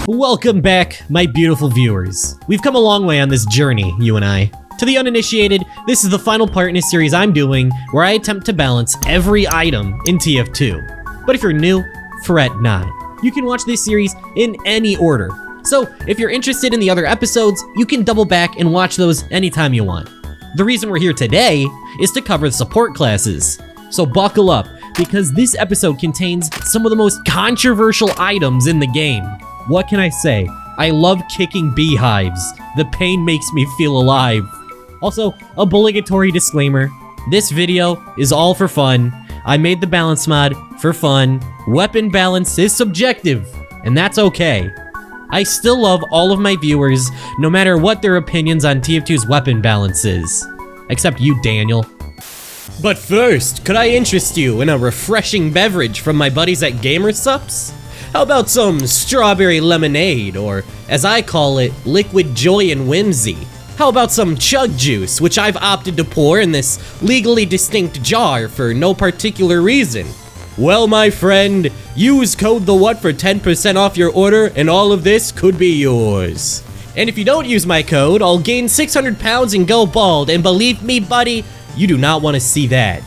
Welcome back, my beautiful viewers. We've come a long way on this journey, you and I. To the uninitiated, this is the final part in a series I'm doing where I attempt to balance every item in TF2. But if you're new, fret not. You can watch this series in any order. So if you're interested in the other episodes, you can double back and watch those anytime you want. The reason we're here today is to cover the support classes. So buckle up, because this episode contains some of the most controversial items in the game. What can I say? I love kicking beehives. The pain makes me feel alive. Also, obligatory disclaimer, this video is all for fun. I made the balance mod for fun. Weapon balance is subjective, and that's okay. I still love all of my viewers, no matter what their opinions on TF2's weapon balance is. Except you, Daniel. But first, could I interest you in a refreshing beverage from my buddies at GamerSups? How about some strawberry lemonade, or as I call it, liquid joy and whimsy? How about some chug juice, which I've opted to pour in this legally distinct jar for no particular reason? Well, my friend, use code THEWHAT for 10% off your order, and all of this could be yours. And if you don't use my code, I'll gain 600 pounds and go bald, and believe me, buddy, you do not want to see that.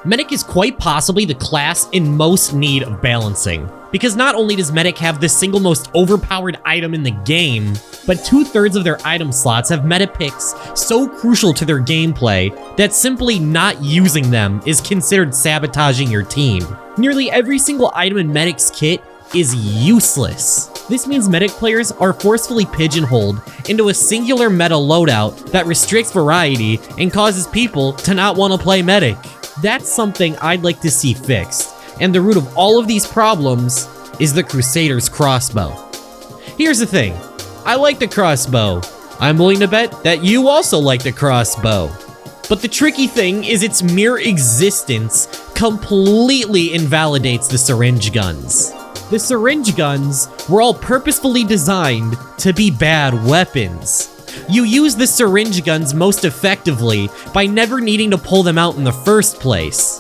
Medic is quite possibly the class in most need of balancing, because not only does Medic have the single most overpowered item in the game, but 2/3 of their item slots have meta picks so crucial to their gameplay that simply not using them is considered sabotaging your team. Nearly every single item in Medic's kit is useless. This means Medic players are forcefully pigeonholed into a singular meta loadout that restricts variety and causes people to not want to play Medic. That's something I'd like to see fixed, and the root of all of these problems is the Crusader's crossbow. Here's the thing, I like the crossbow. I'm willing to bet that you also like the crossbow. But the tricky thing is its mere existence completely invalidates the syringe guns. The syringe guns were all purposefully designed to be bad weapons. You use the syringe guns most effectively by never needing to pull them out in the first place.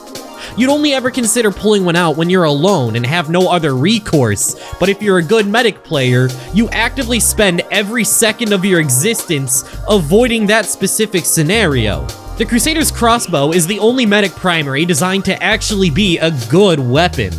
You'd only ever consider pulling one out when you're alone and have no other recourse, but if you're a good Medic player, you actively spend every second of your existence avoiding that specific scenario. The Crusader's crossbow is the only Medic primary designed to actually be a good weapon.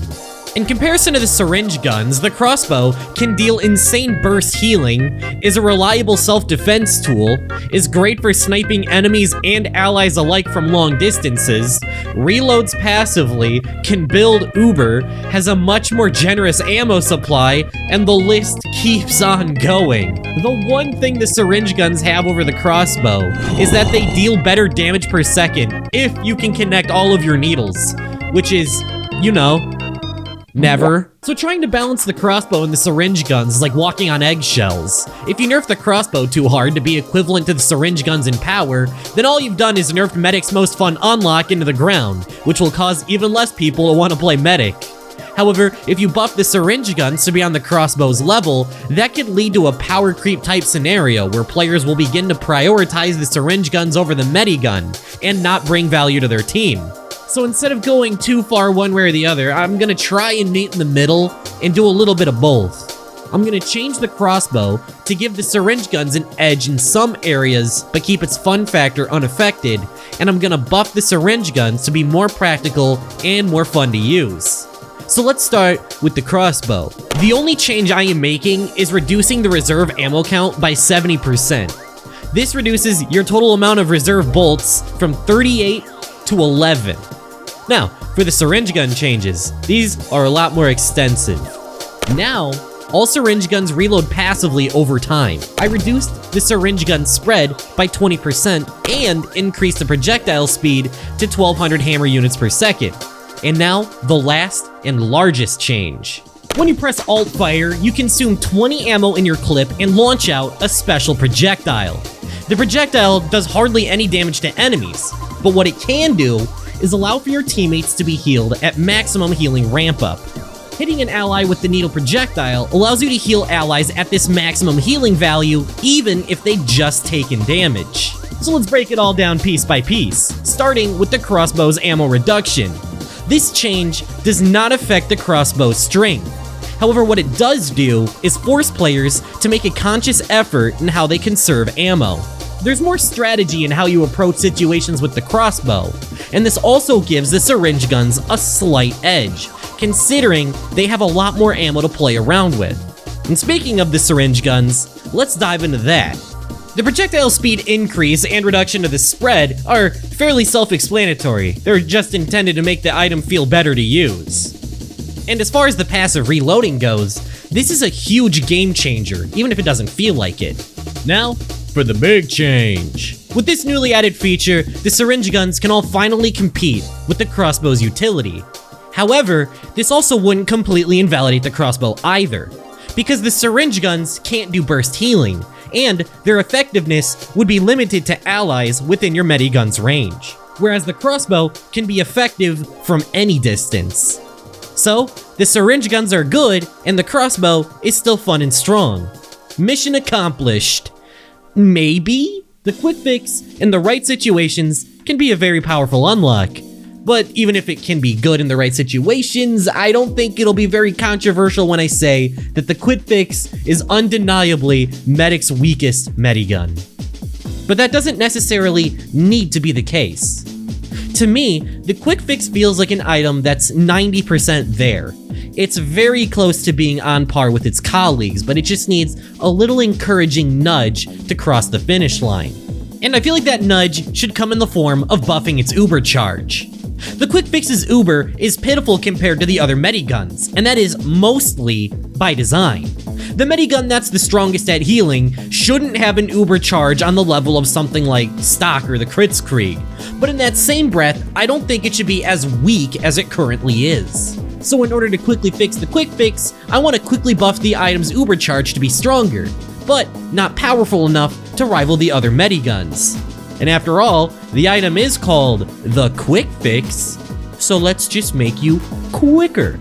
In comparison to the syringe guns, the crossbow can deal insane burst healing, is a reliable self-defense tool, is great for sniping enemies and allies alike from long distances, reloads passively, can build uber, has a much more generous ammo supply, and the list keeps on going. The one thing the syringe guns have over the crossbow is that they deal better damage per second if you can connect all of your needles, which is, you know, never. So trying to balance the crossbow and the syringe guns is like walking on eggshells. If you nerf the crossbow too hard to be equivalent to the syringe guns in power, then all you've done is nerfed Medic's most fun unlock into the ground, which will cause even less people to want to play Medic. However, if you buff the syringe guns to be on the crossbow's level, that could lead to a power creep type scenario where players will begin to prioritize the syringe guns over the Medigun and not bring value to their team. So instead of going too far one way or the other, I'm gonna try and meet in the middle and do a little bit of both. I'm gonna change the crossbow to give the syringe guns an edge in some areas, but keep its fun factor unaffected, and I'm gonna buff the syringe guns to be more practical and more fun to use. So let's start with the crossbow. The only change I am making is reducing the reserve ammo count by 70%. This reduces your total amount of reserve bolts from 38 to 11. Now, for the syringe gun changes, these are a lot more extensive. Now, all syringe guns reload passively over time. I reduced the syringe gun spread by 20% and increased the projectile speed to 1200 hammer units per second. And now, the last and largest change. When you press Alt Fire, you consume 20 ammo in your clip and launch out a special projectile. The projectile does hardly any damage to enemies, but what it can do is allow for your teammates to be healed at maximum healing ramp up. Hitting an ally with the needle projectile allows you to heal allies at this maximum healing value, even if they've just taken damage. So let's break it all down piece by piece, starting with the crossbow's ammo reduction. This change does not affect the crossbow's strength. However, what it does do is force players to make a conscious effort in how they conserve ammo. There's more strategy in how you approach situations with the crossbow, and this also gives the syringe guns a slight edge, considering they have a lot more ammo to play around with. And speaking of the syringe guns, let's dive into that. The projectile speed increase and reduction of the spread are fairly self-explanatory. They're just intended to make the item feel better to use. And as far as the passive reloading goes, this is a huge game changer, even if it doesn't feel like it. Now, for the big change. With this newly added feature, the syringe guns can all finally compete with the crossbow's utility. However, this also wouldn't completely invalidate the crossbow either, because the syringe guns can't do burst healing, and their effectiveness would be limited to allies within your medigun's range, whereas the crossbow can be effective from any distance. So, the syringe guns are good, and the crossbow is still fun and strong. Mission accomplished. Maybe? The quick fix in the right situations can be a very powerful unlock. But even if it can be good in the right situations, I don't think it'll be very controversial when I say that the quick fix is undeniably Medic's weakest medigun. But that doesn't necessarily need to be the case. To me, the quick fix feels like an item that's 90% there. It's very close to being on par with its colleagues, but it just needs a little encouraging nudge to cross the finish line. And I feel like that nudge should come in the form of buffing its uber charge. The quick fix's uber is pitiful compared to the other mediguns, and that is mostly by design. The medigun that's the strongest at healing shouldn't have an uber charge on the level of something like Stock or the Kritzkrieg, but in that same breath, I don't think it should be as weak as it currently is. So in order to quickly fix the quick fix, I want to quickly buff the item's uber charge to be stronger, but not powerful enough to rival the other mediguns. And after all, the item is called the Quick Fix, so let's just make you quicker.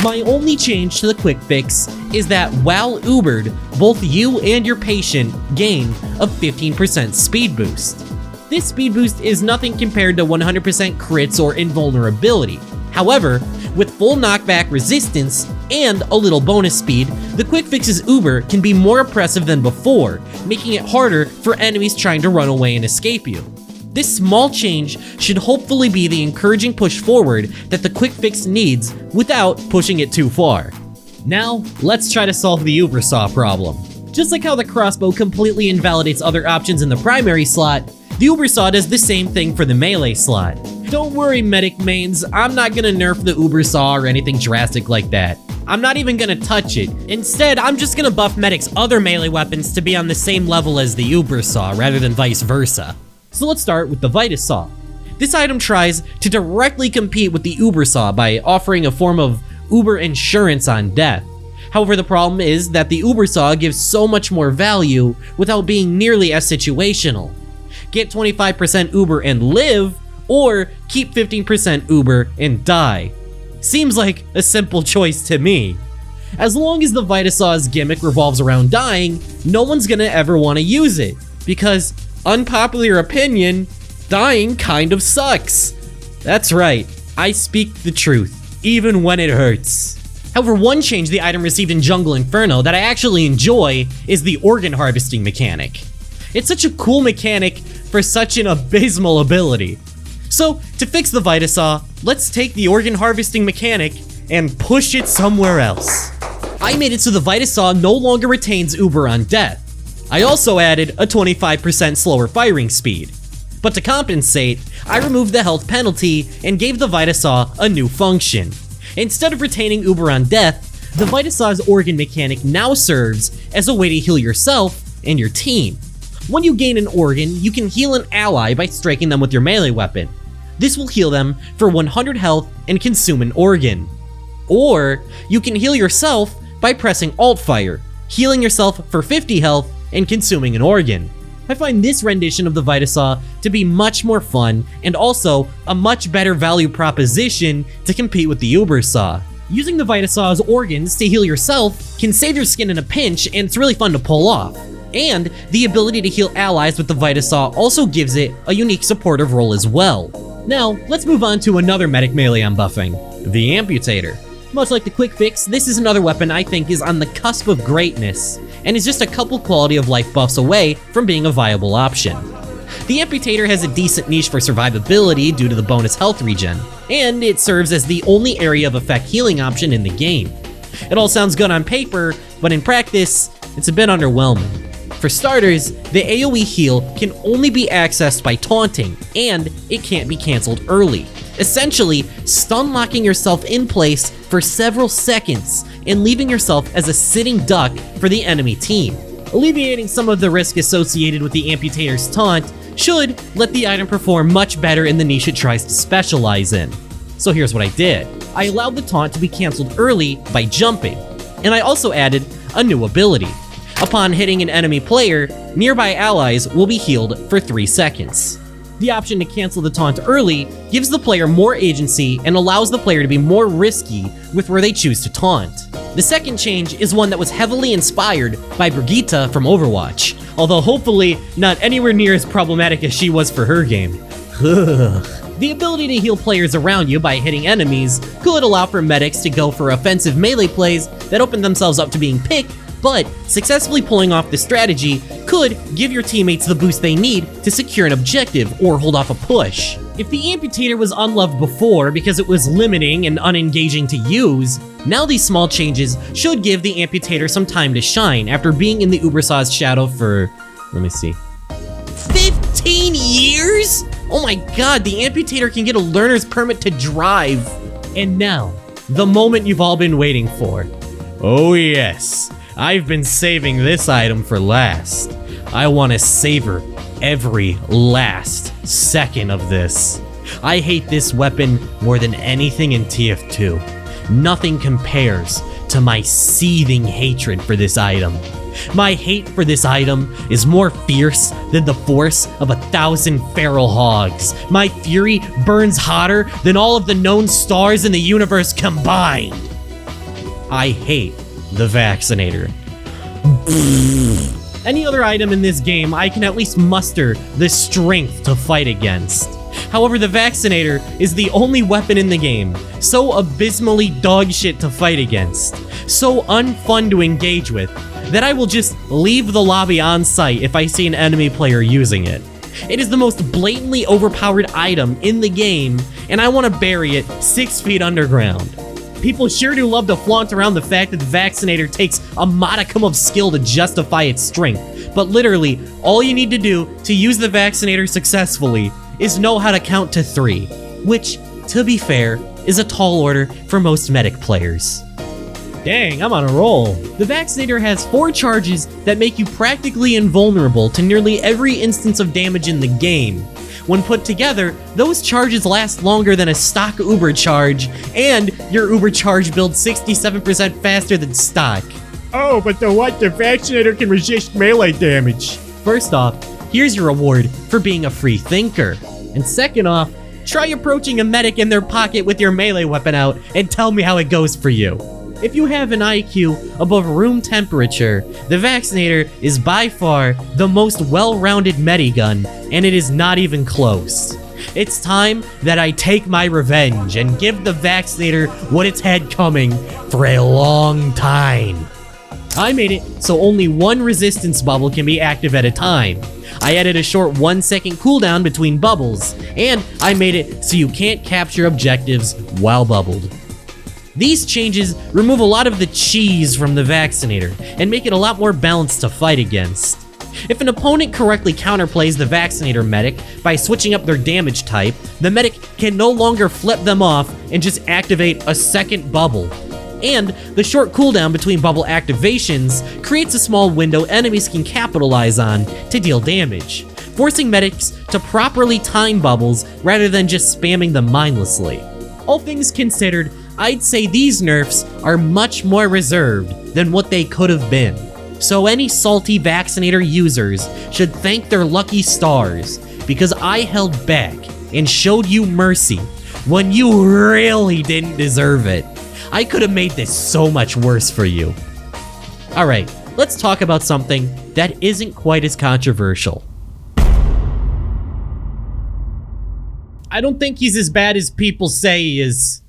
My only change to the Quick Fix is that while Ubered, both you and your patient gain a 15% speed boost. This speed boost is nothing compared to 100% crits or invulnerability. However, with full knockback resistance and a little bonus speed, the Quick Fix's Uber can be more oppressive than before, making it harder for enemies trying to run away and escape you. This small change should hopefully be the encouraging push forward that the Quick Fix needs without pushing it too far. Now, let's try to solve the Uber Saw problem. Just like how the crossbow completely invalidates other options in the primary slot, the Uber Saw does the same thing for the melee slot. Don't worry, medic mains, I'm not gonna nerf the Uber Saw or anything drastic like that. I'm not even gonna touch it. Instead, I'm just gonna buff Medic's other melee weapons to be on the same level as the Uber Saw rather than vice versa. So let's start with the Vitus Saw. This item tries to directly compete with the Uber Saw by offering a form of Uber insurance on death. However, the problem is that the Uber Saw gives so much more value without being nearly as situational. Get 25% Uber and live, or keep 15% Uber and die. Seems like a simple choice to me. As long as the Vitus Saw's gimmick revolves around dying, no one's gonna ever want to use it, because unpopular opinion, dying kind of sucks. That's right, I speak the truth, even when it hurts. However, one change the item received in Jungle Inferno that I actually enjoy is the organ harvesting mechanic. It's such a cool mechanic for such an abysmal ability. So, to fix the Vitus Saw, let's take the organ harvesting mechanic and push it somewhere else. I made it so the Vitus Saw no longer retains Uber on death. I also added a 25% slower firing speed. But to compensate, I removed the health penalty and gave the Vitus Saw a new function. Instead of retaining Uber on death, the Vitus Saw's organ mechanic now serves as a way to heal yourself and your team. When you gain an organ, you can heal an ally by striking them with your melee weapon. This will heal them for 100 health and consume an organ. Or, you can heal yourself by pressing Alt Fire, healing yourself for 50 health and consuming an organ. I find this rendition of the Vitus Saw to be much more fun and also a much better value proposition to compete with the Uber Saw. Using the Vitus Saw's organs to heal yourself can save your skin in a pinch, and it's really fun to pull off. And the ability to heal allies with the Vitus Saw also gives it a unique supportive role as well. Now, let's move on to another medic melee I'm buffing, the Amputator. Much like the Quick Fix, this is another weapon I think is on the cusp of greatness, and is just a couple quality of life buffs away from being a viable option. The Amputator has a decent niche for survivability due to the bonus health regen, and it serves as the only area of effect healing option in the game. It all sounds good on paper, but in practice, it's a bit underwhelming. For starters, the AoE heal can only be accessed by taunting, and it can't be cancelled early, essentially stun locking yourself in place for several seconds and leaving yourself as a sitting duck for the enemy team. Alleviating some of the risk associated with the Amputator's taunt should let the item perform much better in the niche it tries to specialize in. So here's what I did. I allowed the taunt to be cancelled early by jumping, and I also added a new ability. Upon hitting an enemy player, nearby allies will be healed for 3 seconds. The option to cancel the taunt early gives the player more agency and allows the player to be more risky with where they choose to taunt. The second change is one that was heavily inspired by Brigitte from Overwatch, although hopefully not anywhere near as problematic as she was for her game. The ability to heal players around you by hitting enemies could allow for medics to go for offensive melee plays that open themselves up to being picked, but successfully pulling off this strategy could give your teammates the boost they need to secure an objective or hold off a push. If the Amputator was unloved before because it was limiting and unengaging to use, now these small changes should give the Amputator some time to shine after being in the Ubersaw's shadow for, 15 years? Oh my god, the Amputator can get a learner's permit to drive. And now, the moment you've all been waiting for. Oh yes. I've been saving this item for last. I want to savor every last second of this. I hate this weapon more than anything in TF2. Nothing compares to my seething hatred for this item. My hate for this item is more fierce than the force of 1,000 feral hogs. My fury burns hotter than all of the known stars in the universe combined. I hate the Vaccinator. Any other item in this game I can at least muster the strength to fight against. However, the Vaccinator is the only weapon in the game so abysmally dogshit to fight against, so unfun to engage with, that I will just leave the lobby on site if I see an enemy player using it. It is the most blatantly overpowered item in the game, and I want to bury it 6 feet underground. People sure do love to flaunt around the fact that the Vaccinator takes a modicum of skill to justify its strength, but literally, all you need to do to use the Vaccinator successfully is know how to count to 3, which, to be fair, is a tall order for most medic players. Dang, I'm on a roll. The Vaccinator has 4 charges that make you practically invulnerable to nearly every instance of damage in the game. When put together, those charges last longer than a stock Uber charge, and your Uber charge builds 67% faster than stock. Oh, but the Vaccinator can resist melee damage. First off, here's your reward for being a free thinker. And second off, try approaching a medic in their pocket with your melee weapon out and tell me how it goes for you. If you have an IQ above room temperature, the Vaccinator is by far the most well-rounded medigun, and it is not even close. It's time that I take my revenge and give the Vaccinator what it's had coming for a long time. I made it so only one resistance bubble can be active at a time. I added a short 1-second cooldown between bubbles, and I made it so you can't capture objectives while bubbled. These changes remove a lot of the cheese from the Vaccinator and make it a lot more balanced to fight against. If an opponent correctly counterplays the Vaccinator medic by switching up their damage type, the medic can no longer flip them off and just activate a second bubble. And the short cooldown between bubble activations creates a small window enemies can capitalize on to deal damage, forcing medics to properly time bubbles rather than just spamming them mindlessly. All things considered, I'd say these nerfs are much more reserved than what they could have been. So any salty Vaccinator users should thank their lucky stars, because I held back and showed you mercy when you really didn't deserve it. I could have made this so much worse for you. Alright, let's talk about something that isn't quite as controversial. I don't think he's as bad as people say he is.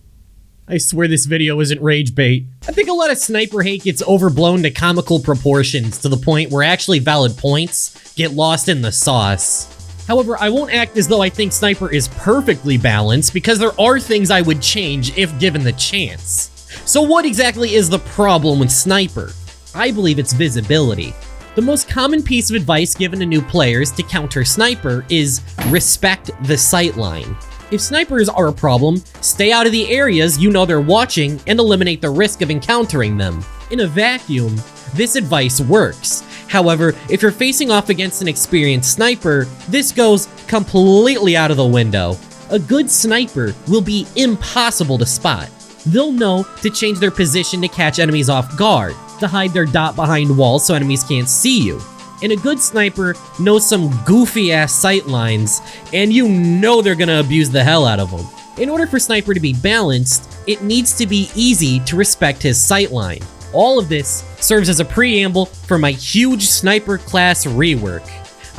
I swear this video isn't rage bait. I think a lot of sniper hate gets overblown to comical proportions to the point where actually valid points get lost in the sauce. However, I won't act as though I think sniper is perfectly balanced because there are things I would change if given the chance. So what exactly is the problem with sniper? I believe it's visibility. The most common piece of advice given to new players to counter sniper is respect the sightline. If snipers are a problem, stay out of the areas you know they're watching and eliminate the risk of encountering them. In a vacuum, this advice works. However, if you're facing off against an experienced sniper, this goes completely out of the window. A good sniper will be impossible to spot. They'll know to change their position to catch enemies off guard, to hide their dot behind walls so enemies can't see you. And a good sniper knows some goofy-ass sight lines, and you know they're gonna abuse the hell out of them. In order for sniper to be balanced, it needs to be easy to respect his sight line. All of this serves as a preamble for my huge sniper class rework.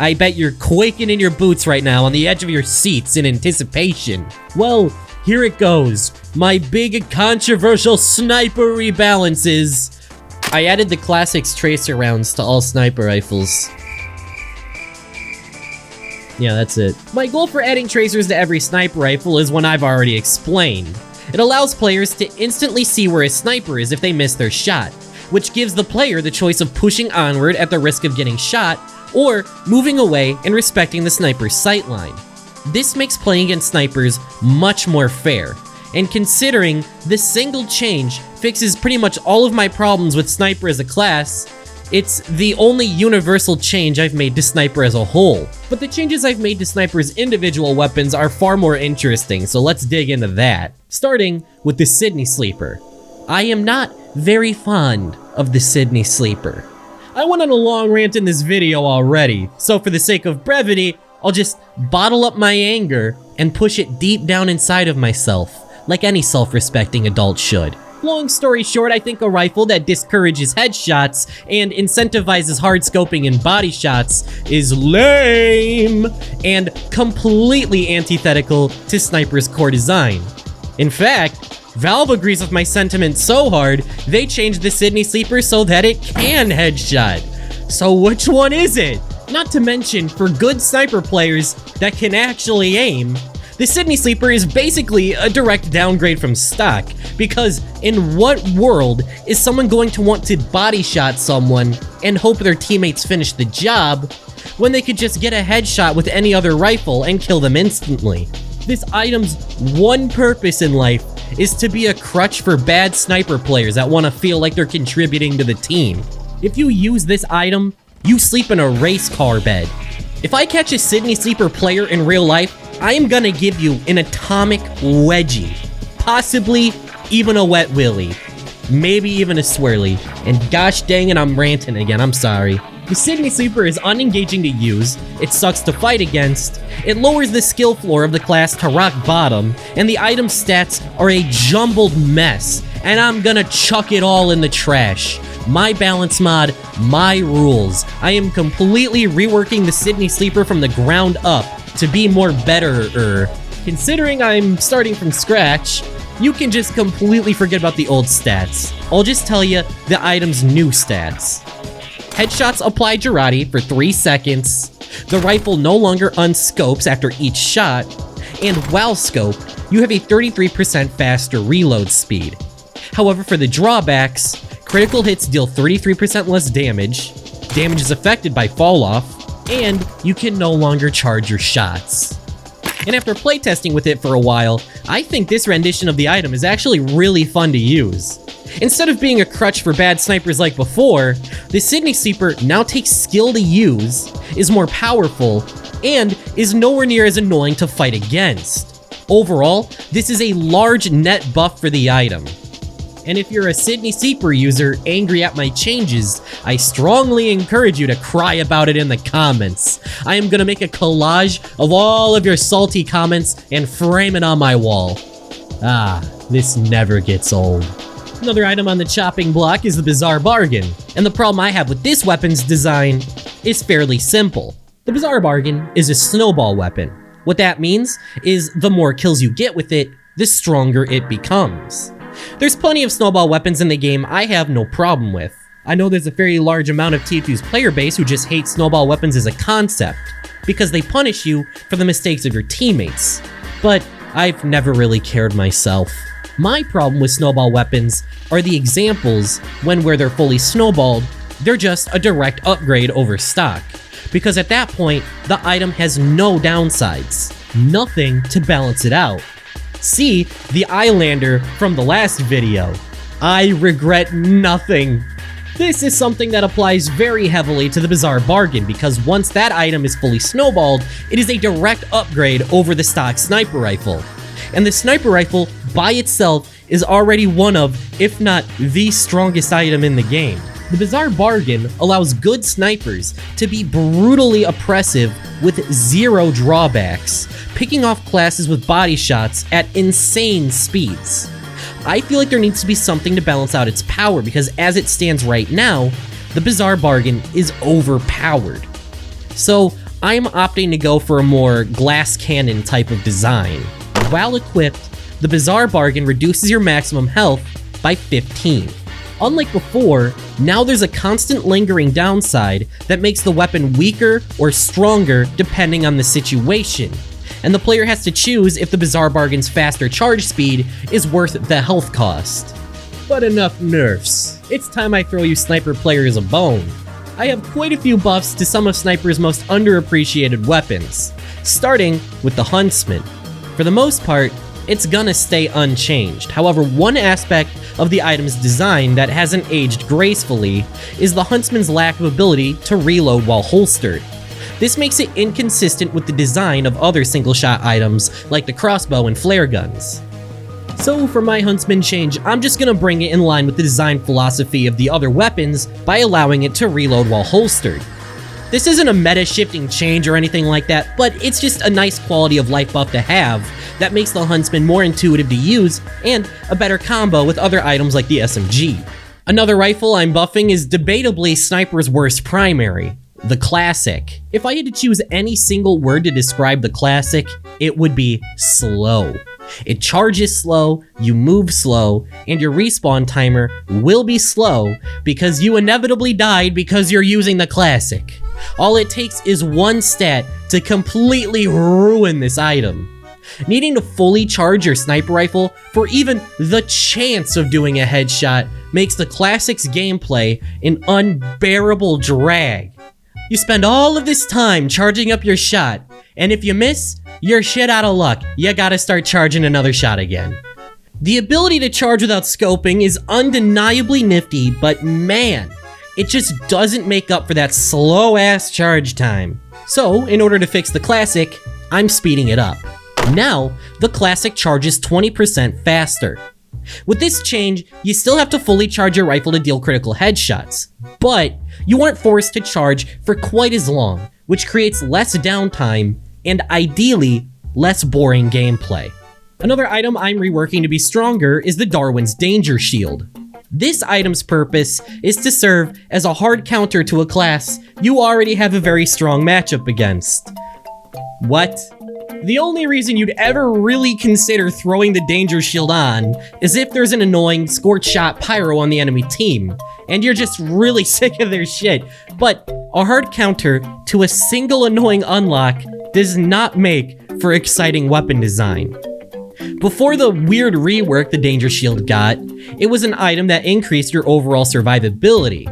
I bet you're quaking in your boots right now on the edge of your seats in anticipation. Well, here it goes. My big controversial sniper rebalances. I added the classics tracer rounds to all sniper rifles. Yeah, that's it. My goal for adding tracers to every sniper rifle is one I've already explained. It allows players to instantly see where a sniper is if they miss their shot, which gives the player the choice of pushing onward at the risk of getting shot, or moving away and respecting the sniper's sightline. This makes playing against snipers much more fair, and considering this single change fixes pretty much all of my problems with sniper as a class, it's the only universal change I've made to sniper as a whole. But the changes I've made to sniper's individual weapons are far more interesting, so let's dig into that. Starting with the Sydney Sleeper. I am not very fond of the Sydney Sleeper. I went on a long rant in this video already, so for the sake of brevity, I'll just bottle up my anger and push it deep down inside of myself, like any self-respecting adult should. Long story short, I think a rifle that discourages headshots and incentivizes hard scoping and body shots is lame and completely antithetical to sniper's core design. In fact, Valve agrees with my sentiment so hard, they changed the Sydney Sleeper so that it can headshot. So which one is it? Not to mention, for good sniper players that can actually aim, the Sydney Sleeper is basically a direct downgrade from stock, because in what world is someone going to want to body shot someone and hope their teammates finish the job when they could just get a headshot with any other rifle and kill them instantly? This item's one purpose in life is to be a crutch for bad sniper players that want to feel like they're contributing to the team. If you use this item, you sleep in a race car bed. If I catch a Sydney Sleeper player in real life, I am gonna give you an atomic wedgie. Possibly even a wet willy. Maybe even a swirly. And gosh dang it, I'm ranting again, I'm sorry. The Sydney Sleeper is unengaging to use, it sucks to fight against, it lowers the skill floor of the class to rock bottom, and the item stats are a jumbled mess, and I'm gonna chuck it all in the trash. My balance mod, my rules. I am completely reworking the Sydney Sleeper from the ground up to be more better-er. Considering I'm starting from scratch, you can just completely forget about the old stats. I'll just tell you the item's new stats. Headshots apply Girardi for 3 seconds, the rifle no longer unscopes after each shot, and while scope, you have a 33% faster reload speed. However, for the drawbacks, critical hits deal 33% less damage, damage is affected by fall off, and you can no longer charge your shots. And after playtesting with it for a while, I think this rendition of the item is actually really fun to use. Instead of being a crutch for bad snipers like before, the Sydney Sleeper now takes skill to use, is more powerful, and is nowhere near as annoying to fight against. Overall, this is a large net buff for the item. And if you're a Sydney Sleeper user angry at my changes, I strongly encourage you to cry about it in the comments. I am gonna make a collage of all of your salty comments and frame it on my wall. Ah, this never gets old. Another item on the chopping block is the Bizarre Bargain, and the problem I have with this weapon's design is fairly simple. The Bizarre Bargain is a snowball weapon. What that means is the more kills you get with it, the stronger it becomes. There's plenty of snowball weapons in the game I have no problem with. I know there's a very large amount of TF2's player base who just hate snowball weapons as a concept, because they punish you for the mistakes of your teammates. But I've never really cared myself. My problem with snowball weapons are the examples when where they're fully snowballed, they're just a direct upgrade over stock. Because at that point, the item has no downsides, nothing to balance it out. See the Islander from the last video. I regret nothing. This is something that applies very heavily to the Bizarre Bargain, because once that item is fully snowballed, it is a direct upgrade over the stock sniper rifle. And the sniper rifle by itself is already one of, if not the strongest item in the game. The Bizarre Bargain allows good snipers to be brutally oppressive with zero drawbacks, picking off classes with body shots at insane speeds. I feel like there needs to be something to balance out its power, because as it stands right now, the Bizarre Bargain is overpowered. So I'm opting to go for a more glass cannon type of design. While equipped, the Bizarre Bargain reduces your maximum health by 15. Unlike before, now there's a constant lingering downside that makes the weapon weaker or stronger depending on the situation, and the player has to choose if the Bizarre Bargain's faster charge speed is worth the health cost. But enough nerfs. It's time I throw you sniper players a bone. I have quite a few buffs to some of Sniper's most underappreciated weapons, starting with the Huntsman. For the most part, it's gonna stay unchanged. However, one aspect of the item's design that hasn't aged gracefully is the Huntsman's lack of ability to reload while holstered. This makes it inconsistent with the design of other single-shot items like the crossbow and flare guns. So for my Huntsman change, I'm just gonna bring it in line with the design philosophy of the other weapons by allowing it to reload while holstered. This isn't a meta-shifting change or anything like that, but it's just a nice quality of life buff to have that makes the Huntsman more intuitive to use and a better combo with other items like the SMG. Another rifle I'm buffing is debatably Sniper's worst primary, the Classic. If I had to choose any single word to describe the Classic, it would be slow. It charges slow, you move slow, and your respawn timer will be slow because you inevitably died because you're using the Classic. All it takes is one stat to completely ruin this item. Needing to fully charge your sniper rifle for even the chance of doing a headshot makes the Classic's gameplay an unbearable drag. You spend all of this time charging up your shot, and if you miss, you're shit out of luck. You gotta start charging another shot again. The ability to charge without scoping is undeniably nifty, but man, it just doesn't make up for that slow-ass charge time. So, in order to fix the Classic, I'm speeding it up. Now, the Classic charges 20% faster. With this change, you still have to fully charge your rifle to deal critical headshots, but you aren't forced to charge for quite as long, which creates less downtime and ideally, less boring gameplay. Another item I'm reworking to be stronger is the Darwin's Danger Shield. This item's purpose is to serve as a hard counter to a class you already have a very strong matchup against. What? The only reason you'd ever really consider throwing the Danger Shield on is if there's an annoying Scorch Shot Pyro on the enemy team, and you're just really sick of their shit. But a hard counter to a single annoying unlock does not make for exciting weapon design. Before the weird rework the Danger Shield got, it was an item that increased your overall survivability.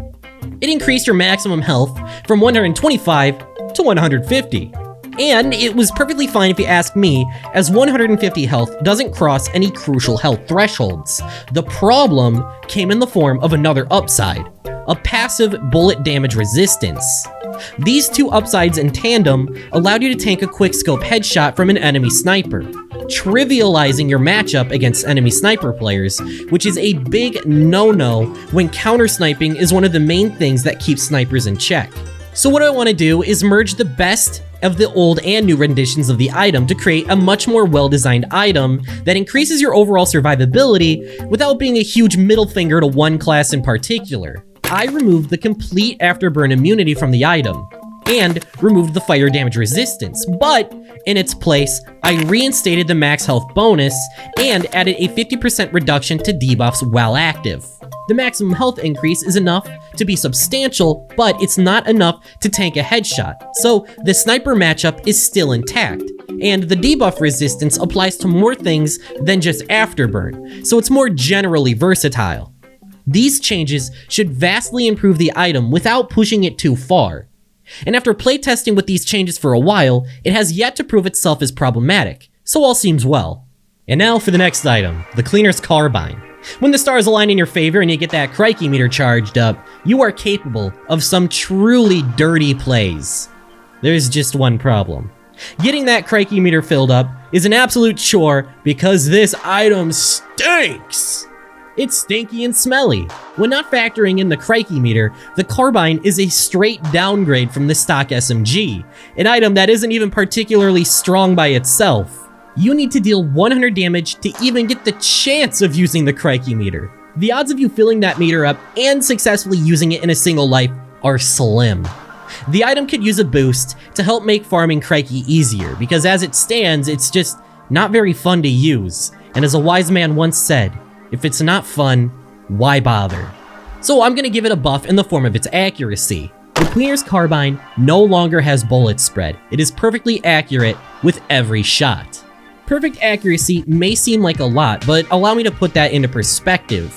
It increased your maximum health from 125 to 150. And it was perfectly fine if you ask me, as 150 health doesn't cross any crucial health thresholds. The problem came in the form of another upside, a passive bullet damage resistance. These two upsides in tandem allowed you to tank a quickscope headshot from an enemy sniper, trivializing your matchup against enemy sniper players, which is a big no-no when counter-sniping is one of the main things that keeps snipers in check. So what I want to do is merge the best of the old and new renditions of the item to create a much more well-designed item that increases your overall survivability without being a huge middle finger to one class in particular. I removed the complete afterburn immunity from the item, and removed the fire damage resistance, but In its place, I reinstated the max health bonus and added a 50% reduction to debuffs while active. The maximum health increase is enough to be substantial, but it's not enough to tank a headshot, so the sniper matchup is still intact, and the debuff resistance applies to more things than just afterburn, so it's more generally versatile. These changes should vastly improve the item without pushing it too far. And after playtesting with these changes for a while, it has yet to prove itself as problematic, so all seems well. And now for the next item, the Cleaner's Carbine. When the stars align in your favor and you get that crikey meter charged up, you are capable of some truly dirty plays. There's just one problem. Getting that crikey meter filled up is an absolute chore because this item stinks! It's stinky and smelly. When not factoring in the crikey meter, the Carbine is a straight downgrade from the stock SMG, an item that isn't even particularly strong by itself. You need to deal 100 damage to even get the chance of using the crikey meter. The odds of you filling that meter up and successfully using it in a single life are slim. The item could use a boost to help make farming crikey easier, because as it stands, it's just not very fun to use. And as a wise man once said, if it's not fun, why bother? So I'm gonna give it a buff in the form of its accuracy. The Cleaner's Carbine no longer has bullet spread. It is perfectly accurate with every shot. Perfect accuracy may seem like a lot, but allow me to put that into perspective.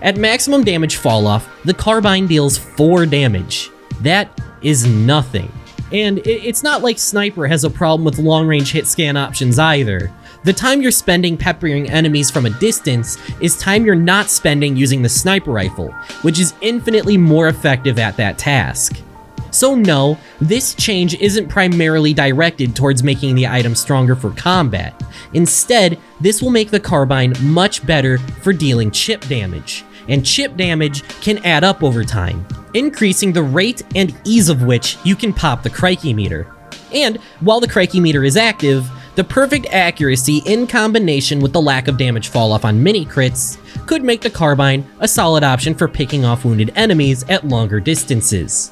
At maximum damage falloff, the Carbine deals 4 damage. That is nothing. And it's not like Sniper has a problem with long-range hit scan options either. The time you're spending peppering enemies from a distance is time you're not spending using the sniper rifle, which is infinitely more effective at that task. So no, this change isn't primarily directed towards making the item stronger for combat. Instead, this will make the Carbine much better for dealing chip damage, and chip damage can add up over time, increasing the rate and ease of which you can pop the crikey meter. And while the crikey meter is active, the perfect accuracy in combination with the lack of damage falloff on mini crits could make the Carbine a solid option for picking off wounded enemies at longer distances.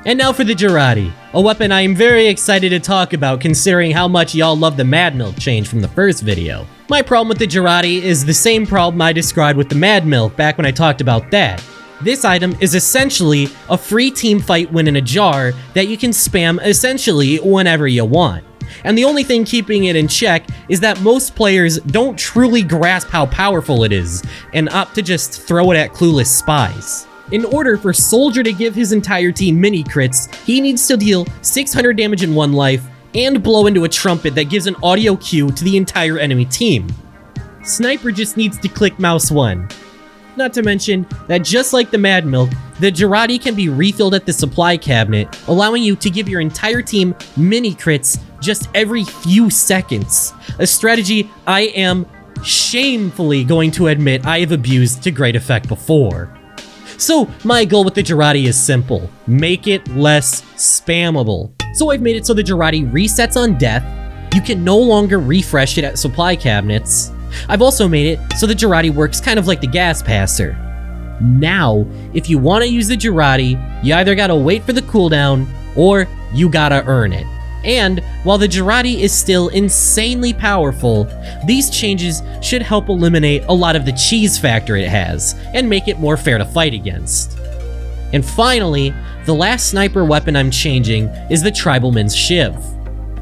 And now for the Jarate, a weapon I am very excited to talk about considering how much y'all love the Mad Milk change from the first video. My problem with the Jarate is the same problem I described with the Mad Milk back when I talked about that. This item is essentially a free team fight win in a jar that you can spam essentially whenever you want. And the only thing keeping it in check is that most players don't truly grasp how powerful it is and opt to just throw it at clueless spies. In order for Soldier to give his entire team mini crits, he needs to deal 600 damage in one life and blow into a trumpet that gives an audio cue to the entire enemy team. Sniper just needs to click mouse 1. Not to mention that just like the Mad Milk, the Jarate can be refilled at the supply cabinet, allowing you to give your entire team mini crits just every few seconds. A strategy I am shamefully going to admit I have abused to great effect before. So my goal with the Jarate is simple: make it less spammable. So I've made it so the Jarate resets on death, you can no longer refresh it at supply cabinets. I've also made it so the Jarate works kind of like the gas passer. Now, if you want to use the Jarate, you either gotta wait for the cooldown, or you gotta earn it. And while the Jarate is still insanely powerful, these changes should help eliminate a lot of the cheese factor it has, and make it more fair to fight against. And finally, the last sniper weapon I'm changing is the Tribalman's Shiv.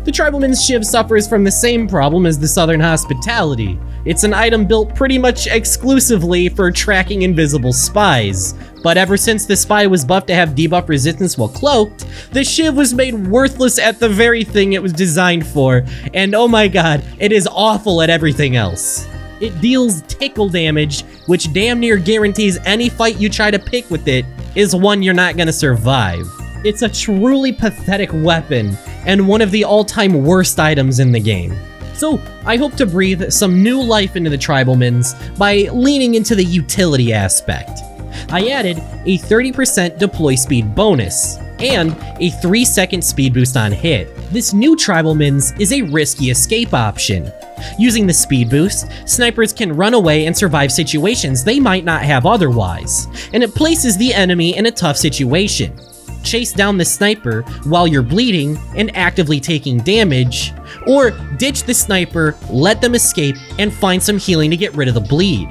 The Tribalman's Shiv suffers from the same problem as the Southern Hospitality. It's an item built pretty much exclusively for tracking invisible spies. But ever since the spy was buffed to have debuff resistance while cloaked, the Shiv was made worthless at the very thing it was designed for, and oh my god, it is awful at everything else. It deals tickle damage, which damn near guarantees any fight you try to pick with it is one you're not gonna survive. It's a truly pathetic weapon, and one of the all-time worst items in the game. So I hope to breathe some new life into the Tribalmans by leaning into the utility aspect. I added a 30% deploy speed bonus, and a 3-second speed boost on hit. This new Tribalmans is a risky escape option. Using the speed boost, snipers can run away and survive situations they might not have otherwise, and it places the enemy in a tough situation. chase down the sniper while you're bleeding and actively taking damage, or ditch the sniper, let them escape, and find some healing to get rid of the bleed.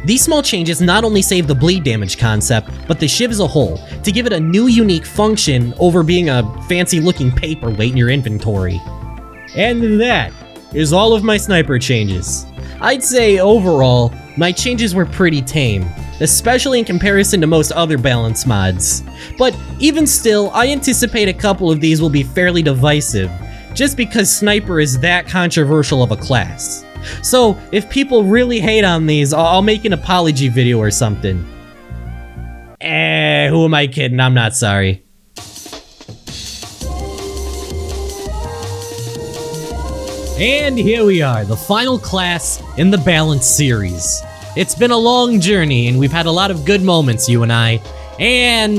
These small changes not only save the bleed damage concept, but the shiv as a whole, to give it a new unique function over being a fancy looking paperweight in your inventory. And that is all of my sniper changes. I'd say overall, my changes were pretty tame, especially in comparison to most other balance mods. But even still, I anticipate a couple of these will be fairly divisive, just because sniper is that controversial of a class. So if people really hate on these, I'll make an apology video or something. Who am I kidding? I'm not sorry. And here we are, the final class in the Balance series. It's been a long journey, and we've had a lot of good moments, you and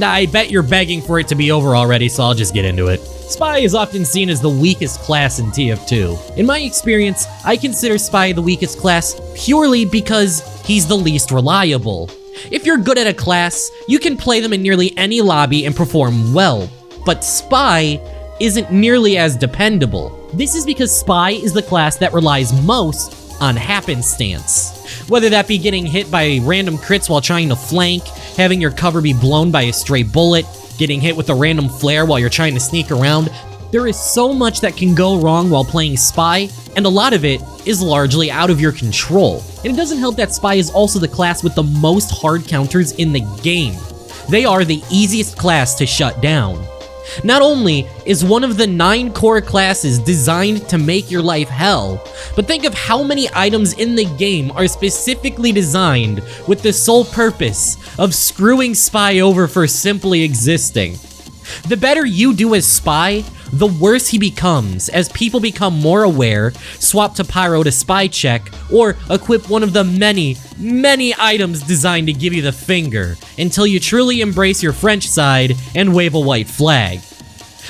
I bet you're begging for it to be over already, so I'll just get into it. Spy is often seen as the weakest class in TF2. In my experience, I consider Spy the weakest class purely because he's the least reliable. If you're good at a class, you can play them in nearly any lobby and perform well, but Spy isn't nearly as dependable. This is because Spy is the class that relies most on happenstance. Whether that be getting hit by random crits while trying to flank, having your cover be blown by a stray bullet, getting hit with a random flare while you're trying to sneak around, there is so much that can go wrong while playing Spy, and a lot of it is largely out of your control. And it doesn't help that Spy is also the class with the most hard counters in the game. They are the easiest class to shut down. Not only is one of the 9 core classes designed to make your life hell, but think of how many items in the game are specifically designed with the sole purpose of screwing Spy over for simply existing. The better you do as Spy, the worse he becomes as people become more aware, swap to Pyro to Spy check, or equip one of the many items designed to give you the finger, until you truly embrace your French side and wave a white flag.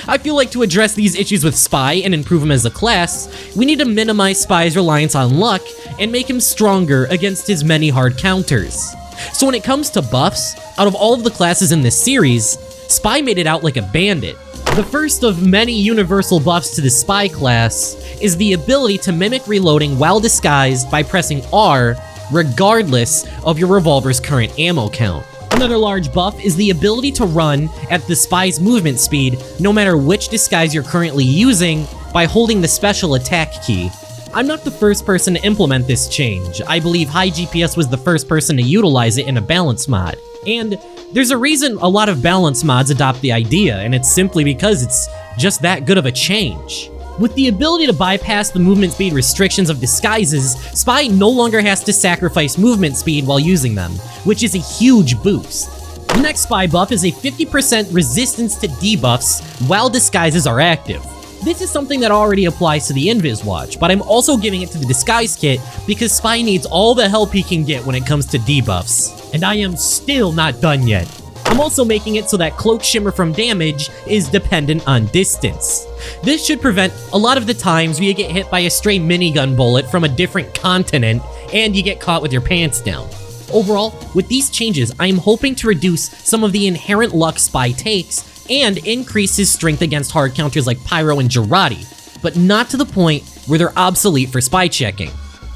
I feel like to address these issues with Spy and improve him as a class, we need to minimize Spy's reliance on luck and make him stronger against his many hard counters. So when it comes to buffs, out of all of the classes in this series, Spy made it out like a bandit. The first of many universal buffs to the Spy class is the ability to mimic reloading while disguised by pressing R regardless of your revolver's current ammo count. Another large buff is the ability to run at the Spy's movement speed no matter which disguise you're currently using by holding the special attack key. I'm not the first person to implement this change. I believe High GPS was the first person to utilize it in a balance mod. And there's a reason a lot of balance mods adopt the idea, and it's simply because it's just that good of a change. With the ability to bypass the movement speed restrictions of disguises, Spy no longer has to sacrifice movement speed while using them, which is a huge boost. The next Spy buff is a 50% resistance to debuffs while disguises are active. This is something that already applies to the Invis Watch, but I'm also giving it to the Disguise Kit because Spy needs all the help he can get when it comes to debuffs. And I am still not done yet. I'm also making it so that Cloak Shimmer from damage is dependent on distance. This should prevent a lot of the times where you get hit by a stray minigun bullet from a different continent and you get caught with your pants down. Overall, with these changes, I am hoping to reduce some of the inherent luck Spy takes and increase his strength against hard counters like Pyro and Girardi, but not to the point where they're obsolete for spy checking.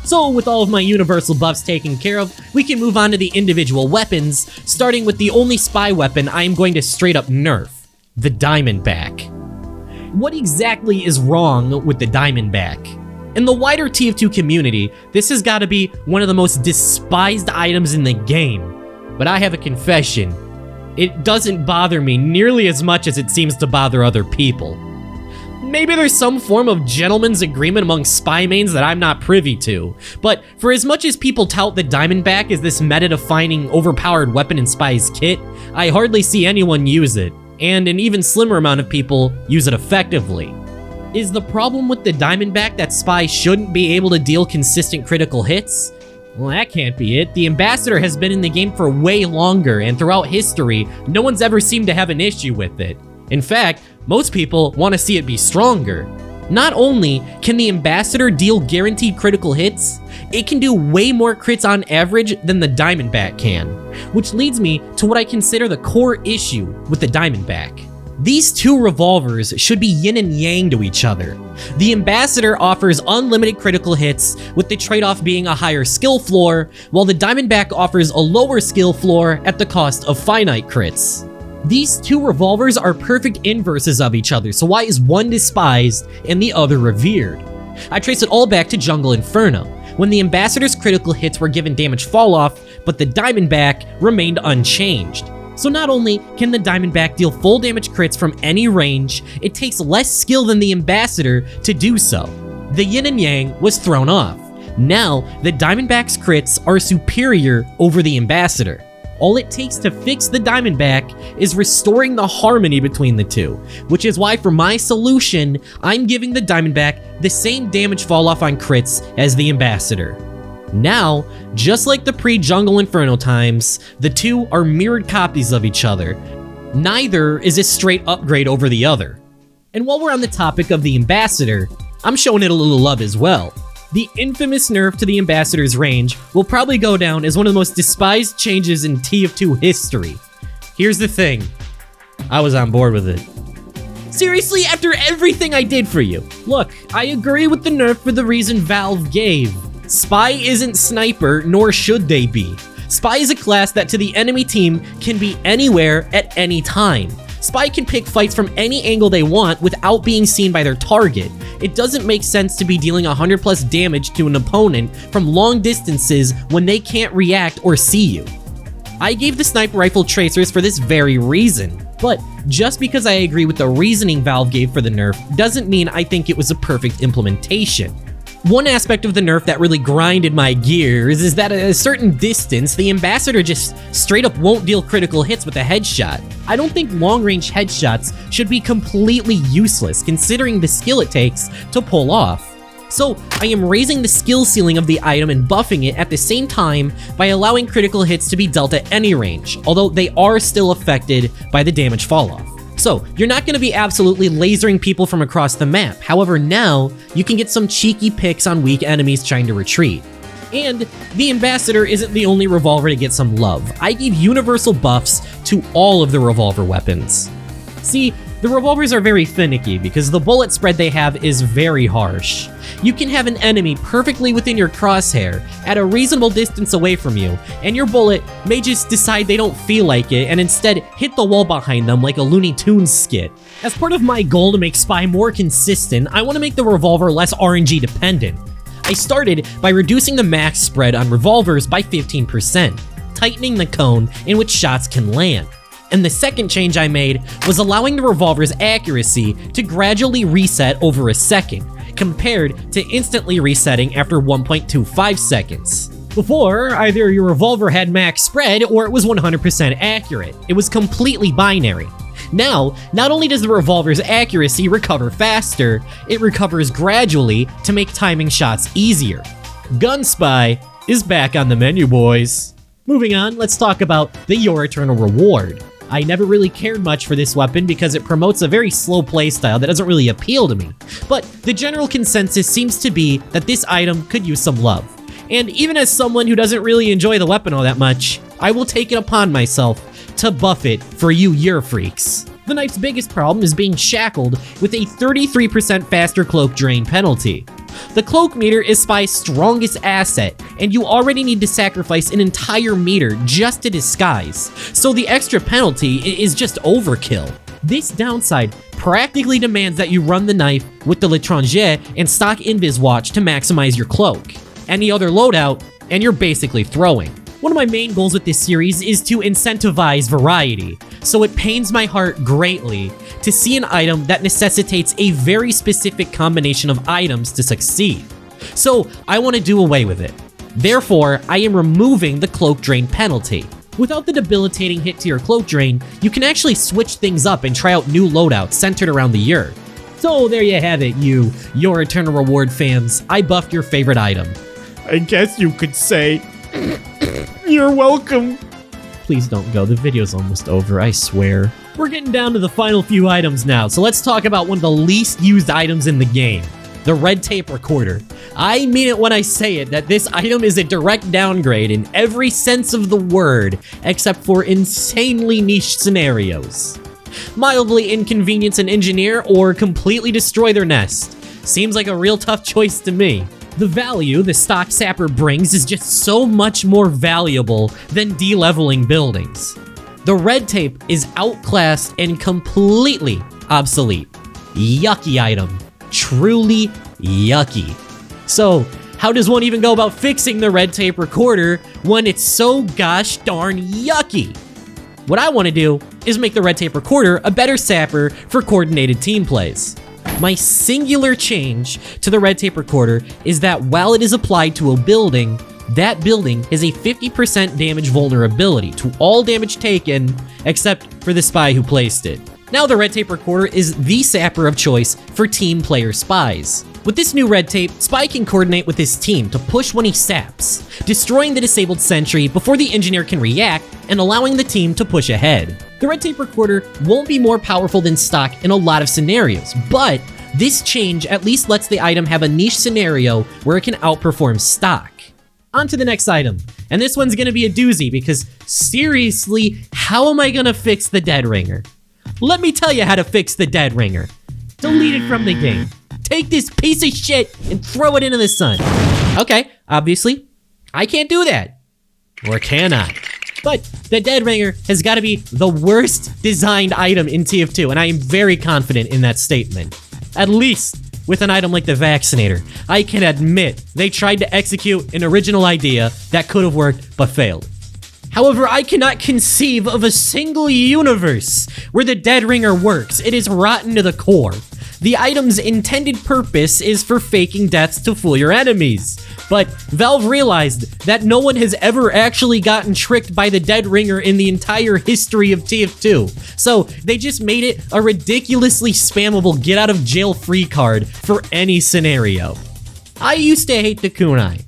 So with all of my universal buffs taken care of, we can move on to the individual weapons, starting with the only spy weapon I am going to straight up nerf, the Diamondback. What exactly is wrong with the Diamondback? In the wider TF2 community, this has got to be one of the most despised items in the game, but I have a confession. It doesn't bother me nearly as much as it seems to bother other people. Maybe there's some form of gentleman's agreement among spy mains that I'm not privy to, but for as much as people tout the Diamondback as this meta-defining overpowered weapon in Spy's kit, I hardly see anyone use it, and an even slimmer amount of people use it effectively. Is the problem with the Diamondback that Spy shouldn't be able to deal consistent critical hits? Well, that can't be it. The Ambassador has been in the game for way longer, and throughout history, no one's ever seemed to have an issue with it. In fact, most people want to see it be stronger. Not only can the Ambassador deal guaranteed critical hits, it can do way more crits on average than the Diamondback can, which leads me to what I consider the core issue with the Diamondback. These two revolvers should be yin and yang to each other. The Ambassador offers unlimited critical hits, with the trade-off being a higher skill floor, while the Diamondback offers a lower skill floor at the cost of finite crits. These two revolvers are perfect inverses of each other, so why is one despised and the other revered? I trace it all back to Jungle Inferno, when the Ambassador's critical hits were given damage falloff, but the Diamondback remained unchanged. So not only can the Diamondback deal full damage crits from any range, it takes less skill than the Ambassador to do so. The yin and yang was thrown off. Now, the Diamondback's crits are superior over the Ambassador. All it takes to fix the Diamondback is restoring the harmony between the two, which is why for my solution, I'm giving the Diamondback the same damage falloff on crits as the Ambassador. Now, just like the pre-Jungle Inferno times, the two are mirrored copies of each other. Neither is a straight upgrade over the other. And while we're on the topic of the Ambassador, I'm showing it a little love as well. The infamous nerf to the Ambassador's range will probably go down as one of the most despised changes in TF2 history. Here's the thing, I was on board with it. Seriously, after everything I did for you. Look, I agree with the nerf for the reason Valve gave. Spy isn't Sniper, nor should they be. Spy is a class that to the enemy team can be anywhere at any time. Spy can pick fights from any angle they want without being seen by their target. It doesn't make sense to be dealing 100 plus damage to an opponent from long distances when they can't react or see you. I gave the sniper rifle tracers for this very reason, but just because I agree with the reasoning Valve gave for the nerf doesn't mean I think it was a perfect implementation. One aspect of the nerf that really grinded my gears is that at a certain distance, the Ambassador just straight up won't deal critical hits with a headshot. I don't think long-range headshots should be completely useless considering the skill it takes to pull off. So I am raising the skill ceiling of the item and buffing it at the same time by allowing critical hits to be dealt at any range, although they are still affected by the damage falloff. So, you're not going to be absolutely lasering people from across the map. However, now, you can get some cheeky picks on weak enemies trying to retreat. And the Ambassador isn't the only revolver to get some love. I gave universal buffs to all of the revolver weapons. See, the revolvers are very finicky because the bullet spread they have is very harsh. You can have an enemy perfectly within your crosshair at a reasonable distance away from you, and your bullet may just decide they don't feel like it and instead hit the wall behind them like a Looney Tunes skit. As part of my goal to make Spy more consistent, I want to make the revolver less RNG dependent. I started by reducing the max spread on revolvers by 15%, tightening the cone in which shots can land. And the second change I made was allowing the revolver's accuracy to gradually reset over a second, compared to instantly resetting after 1.25 seconds. Before, either your revolver had max spread or it was 100% accurate. It was completely binary. Now, not only does the revolver's accuracy recover faster, it recovers gradually to make timing shots easier. Gun Spy is back on the menu, boys. Moving on, let's talk about the Your Eternal Reward. I never really cared much for this weapon because it promotes a very slow playstyle that doesn't really appeal to me, but the general consensus seems to be that this item could use some love. And even as someone who doesn't really enjoy the weapon all that much, I will take it upon myself to buff it for you Yer freaks. The knife's biggest problem is being shackled with a 33% faster cloak drain penalty. The cloak meter is Spy's strongest asset, and you already need to sacrifice an entire meter just to disguise, so the extra penalty is just overkill. This downside practically demands that you run the knife with the L'Étranger and stock Invis Watch to maximize your cloak. Any other loadout, and you're basically throwing. One of my main goals with this series is to incentivize variety, so it pains my heart greatly to see an item that necessitates a very specific combination of items to succeed. So I want to do away with it. Therefore, I am removing the cloak drain penalty. Without the debilitating hit to your cloak drain, you can actually switch things up and try out new loadouts centered around the Yer. So there you have it, you Your Eternal Reward fans. I buffed your favorite item. I guess you could say, you're welcome. Please don't go, the video's almost over, I swear. We're getting down to the final few items now, so let's talk about one of the least used items in the game, the red tape recorder. I mean it when I say it, that this item is a direct downgrade in every sense of the word, except for insanely niche scenarios. Mildly inconvenience an engineer or completely destroy their nest. Seems like a real tough choice to me. The value the stock sapper brings is just so much more valuable than de-leveling buildings. The red tape is outclassed and completely obsolete. Yucky item. Truly yucky. So, how does one even go about fixing the red tape recorder when it's so gosh darn yucky? What I want to do is make the red tape recorder a better sapper for coordinated team plays. My singular change to the red tape recorder is that while it is applied to a building, that building has a 50% damage vulnerability to all damage taken except for the spy who placed it. Now the red tape recorder is the sapper of choice for team player spies. With this new red tape, Spy can coordinate with his team to push when he saps, destroying the disabled sentry before the engineer can react and allowing the team to push ahead. The red tape recorder won't be more powerful than stock in a lot of scenarios, but this change at least lets the item have a niche scenario where it can outperform stock. On to the next item, and this one's gonna be a doozy because seriously, how am I gonna fix the dead ringer? Let me tell you how to fix the dead ringer. Delete it from the game. Take this piece of shit and throw it into the sun. Okay, obviously, I can't do that. Or can I? But the dead ringer has got to be the worst designed item in TF2, and I am very confident in that statement. At least with an item like the vaccinator, I can admit they tried to execute an original idea that could have worked but failed. However, I cannot conceive of a single universe where the dead ringer works. It is rotten to the core. The item's intended purpose is for faking deaths to fool your enemies. But Valve realized that no one has ever actually gotten tricked by the dead ringer in the entire history of TF2. So they just made it a ridiculously spammable get out of jail free card for any scenario. I used to hate the kunai.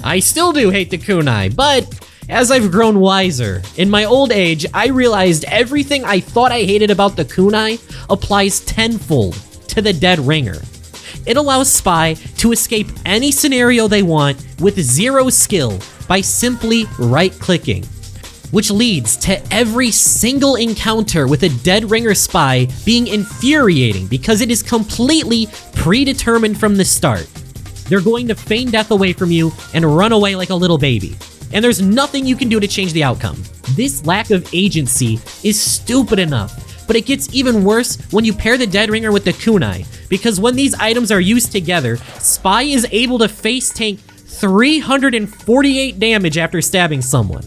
I still do hate the kunai, but as I've grown wiser, in my old age, I realized everything I thought I hated about the kunai applies tenfold to the dead ringer. It allows Spy to escape any scenario they want with zero skill by simply right-clicking, which leads to every single encounter with a dead ringer Spy being infuriating because it is completely predetermined from the start. They're going to feign death away from you and run away like a little baby. And there's nothing you can do to change the outcome. This lack of agency is stupid enough, but it gets even worse when you pair the dead ringer with the kunai, because when these items are used together, Spy is able to face tank 348 damage after stabbing someone.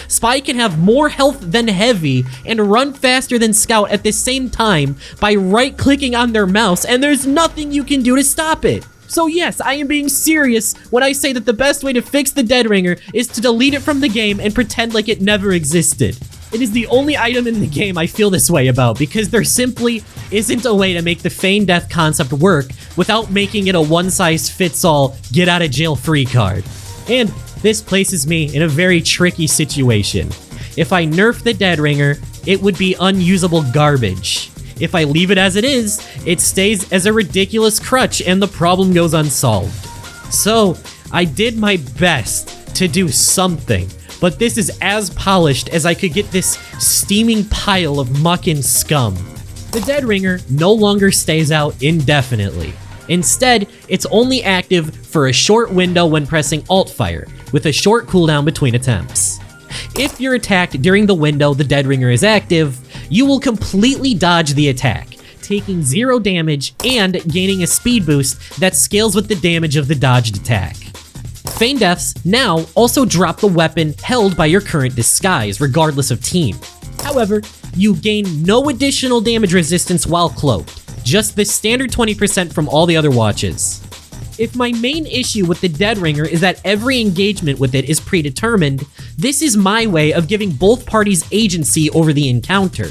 Spy can have more health than Heavy and run faster than Scout at the same time by right-clicking on their mouse, and there's nothing you can do to stop it. So yes, I am being serious when I say that the best way to fix the dead ringer is to delete it from the game and pretend like it never existed. It is the only item in the game I feel this way about, because there simply isn't a way to make the feign death concept work without making it a one-size-fits-all get-out-of-jail-free card. And this places me in a very tricky situation. If I nerf the dead ringer, it would be unusable garbage. If I leave it as it is, it stays as a ridiculous crutch and the problem goes unsolved. So, I did my best to do something, but this is as polished as I could get this steaming pile of muck and scum. The dead ringer no longer stays out indefinitely. Instead, it's only active for a short window when pressing Alt-Fire, with a short cooldown between attempts. If you're attacked during the window the dead ringer is active, you will completely dodge the attack, taking 0 damage and gaining a speed boost that scales with the damage of the dodged attack. Feign deaths now also drop the weapon held by your current disguise, regardless of team. However, you gain no additional damage resistance while cloaked, just the standard 20% from all the other watches. If my main issue with the dead ringer is that every engagement with it is predetermined, this is my way of giving both parties agency over the encounter.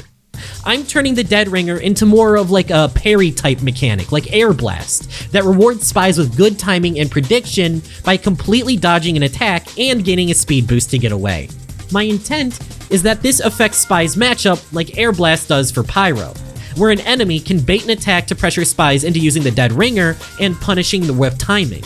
I'm turning the dead ringer into more of like a parry type mechanic, like Air Blast, that rewards spies with good timing and prediction by completely dodging an attack and gaining a speed boost to get away. My intent is that this affects spies matchup like Air Blast does for Pyro, where an enemy can bait an attack to pressure spies into using the dead ringer and punishing them with timing.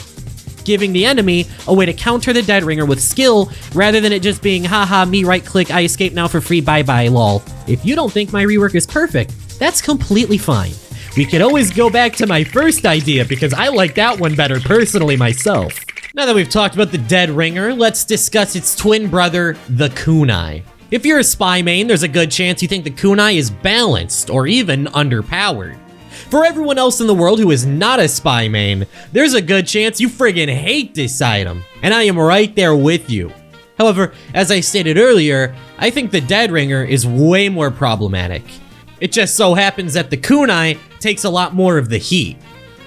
giving the enemy a way to counter the Dead Ringer with skill rather than it just being haha me right click, I escape now for free, bye bye lol. If you don't think my rework is perfect, that's completely fine. We could always go back to my first idea because I like that one better personally myself. Now that we've talked about the Dead Ringer, let's discuss its twin brother, the kunai. If you're a spy main, there's a good chance you think the kunai is balanced or even underpowered. For everyone else in the world who is not a spy main, there's a good chance you friggin' hate this item, and I am right there with you. However, as I stated earlier, I think the Dead Ringer is way more problematic. It just so happens that the kunai takes a lot more of the heat.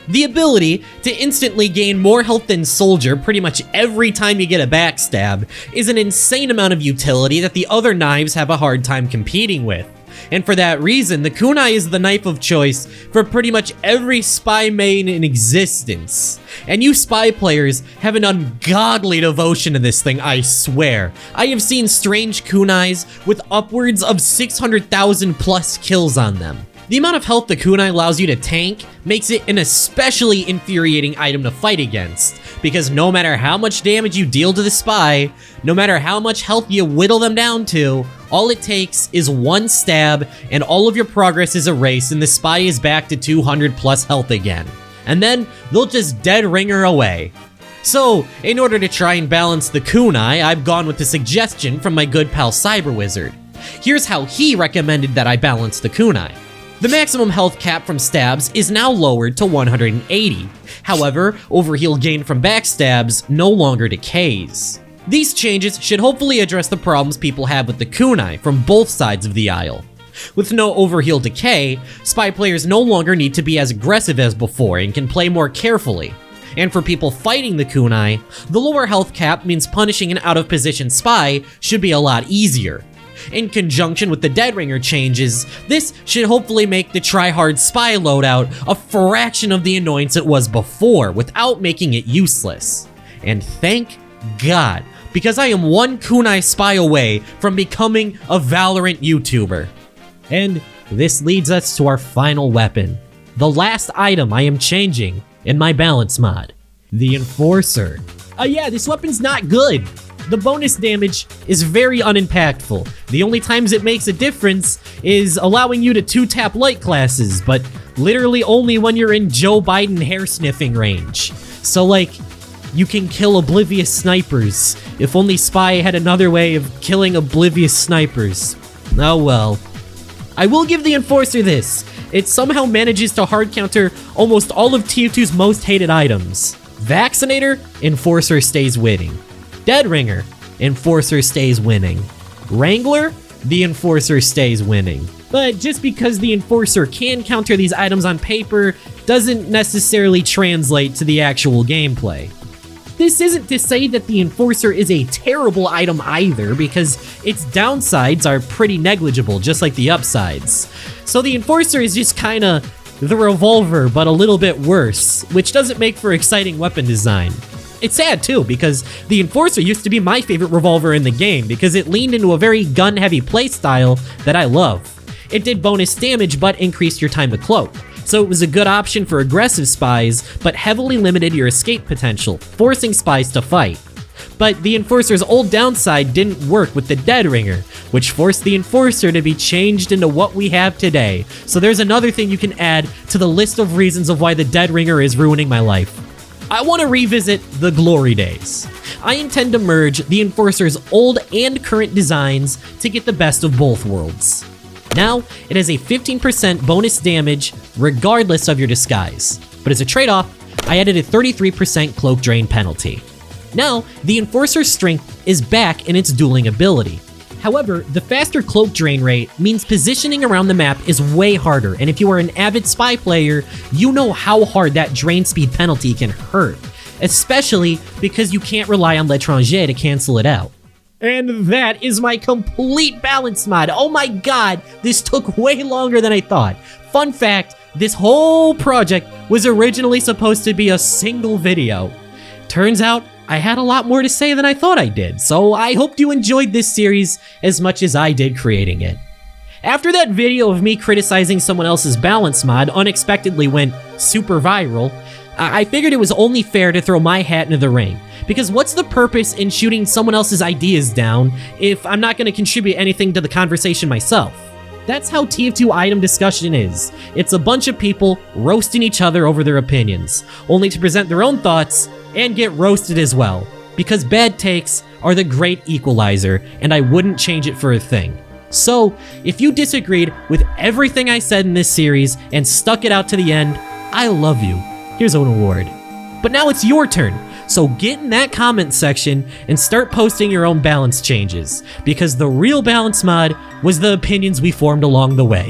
The ability to instantly gain more health than Soldier pretty much every time you get a backstab is an insane amount of utility that the other knives have a hard time competing with. And for that reason, the kunai is the knife of choice for pretty much every spy main in existence. And you spy players have an ungodly devotion to this thing, I swear. I have seen strange kunais with upwards of 600,000 plus kills on them. The amount of health the kunai allows you to tank makes it an especially infuriating item to fight against, because no matter how much damage you deal to the spy, no matter how much health you whittle them down to, all it takes is one stab and all of your progress is erased and the spy is back to 200 plus health again. And then they'll just Dead Ringer away. So, in order to try and balance the kunai, I've gone with a suggestion from my good pal Cyber Wizard. Here's how he recommended that I balance the kunai. The maximum health cap from stabs is now lowered to 180. However, overheal gained from backstabs no longer decays. These changes should hopefully address the problems people have with the kunai from both sides of the aisle. With no overheal decay, spy players no longer need to be as aggressive as before and can play more carefully. And for people fighting the kunai, the lower health cap means punishing an out-of-position spy should be a lot easier. In conjunction with the Dead Ringer changes, this should hopefully make the try-hard spy loadout a fraction of the annoyance it was before without making it useless. And thank God, because I am one kunai spy away from becoming a Valorant YouTuber. And this leads us to our final weapon, the last item I am changing in my balance mod, the Enforcer. Yeah, this weapon's not good. The bonus damage is very unimpactful. The only times it makes a difference is allowing you to 2-tap light classes, but literally only when you're in Joe Biden hair sniffing range. So like, you can kill oblivious snipers. If only Spy had another way of killing oblivious snipers. Oh well. I will give the Enforcer this. It somehow manages to hard counter almost all of TF2's most hated items. Vaccinator, Enforcer stays winning. Dead Ringer, Enforcer stays winning. Wrangler, the Enforcer stays winning. But just because the Enforcer can counter these items on paper doesn't necessarily translate to the actual gameplay. This isn't to say that the Enforcer is a terrible item either, because its downsides are pretty negligible, just like the upsides. So the Enforcer is just kinda the revolver, but a little bit worse, which doesn't make for exciting weapon design. It's sad too, because the Enforcer used to be my favorite revolver in the game because it leaned into a very gun-heavy playstyle that I love. It did bonus damage but increased your time to cloak, so it was a good option for aggressive spies but heavily limited your escape potential, forcing spies to fight. But the Enforcer's old downside didn't work with the Dead Ringer, which forced the Enforcer to be changed into what we have today. So there's another thing you can add to the list of reasons of why the Dead Ringer is ruining my life. I want to revisit the glory days. I intend to merge the Enforcer's old and current designs to get the best of both worlds. Now, it has a 15% bonus damage regardless of your disguise, but as a trade-off, I added a 33% cloak drain penalty. Now, the Enforcer's strength is back in its dueling ability. However, the faster cloak drain rate means positioning around the map is way harder, and if you are an avid spy player, you know how hard that drain speed penalty can hurt, especially because you can't rely on L'Étranger to cancel it out. And that is my complete balance mod. Oh my god, this took way longer than I thought. Fun fact, this whole project was originally supposed to be a single video. Turns out, I had a lot more to say than I thought I did, so I hope you enjoyed this series as much as I did creating it. After that video of me criticizing someone else's balance mod unexpectedly went super viral, I figured it was only fair to throw my hat into the ring, because what's the purpose in shooting someone else's ideas down if I'm not going to contribute anything to the conversation myself? That's how TF2 item discussion is. It's a bunch of people roasting each other over their opinions, only to present their own thoughts and get roasted as well. Because bad takes are the great equalizer, and I wouldn't change it for a thing. So, if you disagreed with everything I said in this series and stuck it out to the end, I love you. Here's an award. But now it's your turn, so get in that comment section and start posting your own balance changes, because the real balance mod was the opinions we formed along the way.